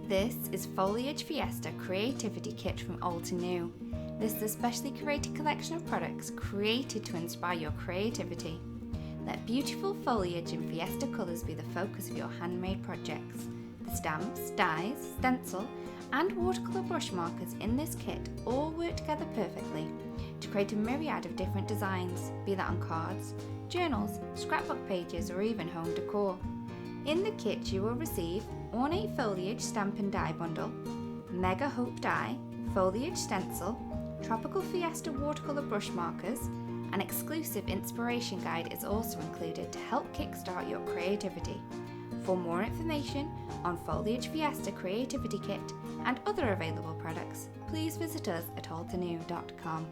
This is Foliage Fiesta Creativity Kit from Altenew. This is a specially curated collection of products created to inspire your creativity. Let beautiful foliage and Fiesta colours be the focus of your handmade projects. The stamps, dies, stencil and watercolour brush markers in this kit all work together perfectly to create a myriad of different designs, be that on cards, journals, scrapbook pages or even home decor. In the kit you will receive ornate foliage stamp and die bundle, mega hope die, foliage stencil, tropical Fiesta watercolour brush markers. An exclusive inspiration guide is also included to help kickstart your creativity. For more information on Foliage Fiesta Creativity Kit and other available products, please visit us at altenew.com.